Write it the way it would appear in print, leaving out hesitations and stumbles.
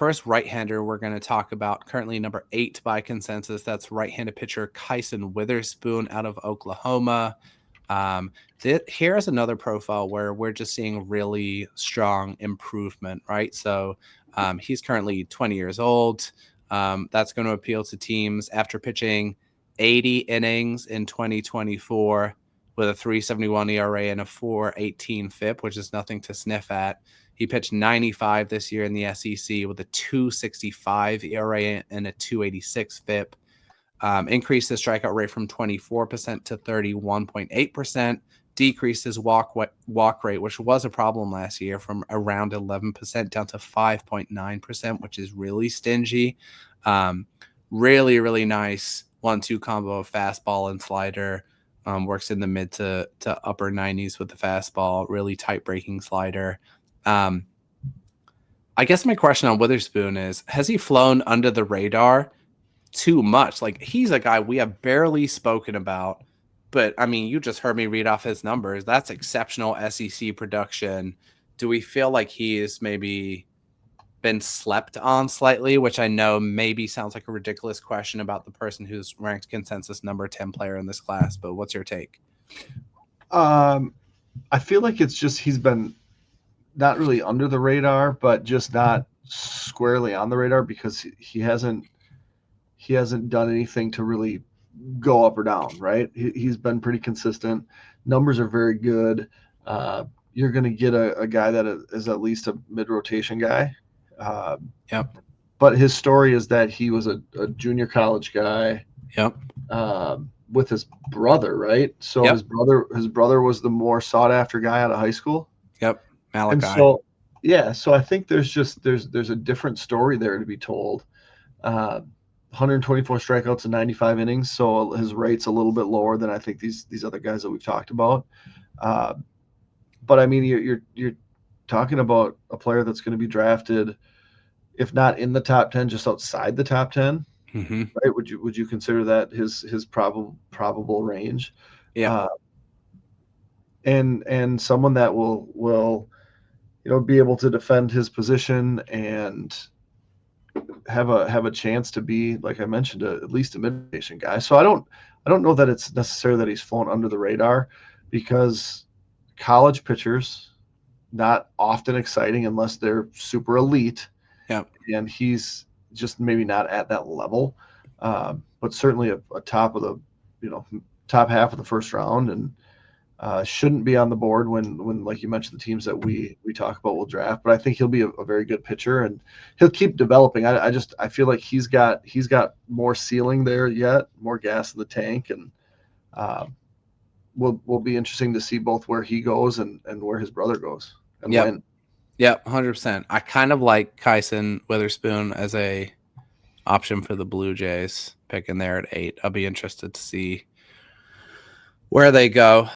first right-hander we're going to talk about, currently number 8 by consensus. That's right-handed pitcher Kyson Witherspoon out of Oklahoma. Here's another profile where we're just seeing really strong improvement, right? So he's currently 20 years old. That's going to appeal to teams after pitching 80 innings in 2024 with a 3.71 ERA and a 4.18 FIP, which is nothing to sniff at. He pitched 95 this year in the SEC with a 2.65 ERA and a 2.86 FIP. Increased the strikeout rate from 24% to 31.8%. Decreased his walk rate, which was a problem last year, from around 11% down to 5.9%, which is really stingy. Really, really nice 1-2 combo of fastball and slider. Works in the mid to upper 90s with the fastball. Really tight breaking slider. I guess my question on Witherspoon is, has he flown under the radar too much? Like, he's a guy we have barely spoken about, but I mean, you just heard me read off his numbers. That's exceptional SEC production. Do we feel like he is maybe been slept on slightly, which I know maybe sounds like a ridiculous question about the person who's ranked consensus number 10 player in this class, but what's your take? I feel like it's just he's been not really under the radar, but just not squarely on the radar because he hasn't done anything to really go up or down, right? He's been pretty consistent. Numbers are very good. You're going to get a guy that is at least a mid-rotation guy. Yep. But his story is that he was a junior college guy. Yep. With his brother, right? So Yep. his brother was the more sought after guy out of high school. Yep. Malachi. And so, yeah, so I think there's a different story there to be told. 124 strikeouts and 95 innings, so his rate's a little bit lower than I think these other guys that we've talked about. But I mean, you're talking about a player that's going to be drafted, if not in the top 10, just outside the top 10. Mm-hmm. Right? Would you consider that his probable range? Yeah. And someone that will be able to defend his position and have a chance to be, like I mentioned, at least a mid-rotation guy. So I don't know that it's necessary that he's flown under the radar, because college pitchers not often exciting unless they're super elite. Yeah. And he's just maybe not at that level, but certainly a top of the top half of the first round, and shouldn't be on the board when like you mentioned, the teams that we talk about will draft. But I think he'll be a very good pitcher, and he'll keep developing. I feel like he's got more ceiling there yet, more gas in the tank, and will be interesting to see both where he goes and where his brother goes and when. Yeah, 100%. I kind of like Kyson Witherspoon as a option for the Blue Jays, picking there at 8. I'll be interested to see where they go.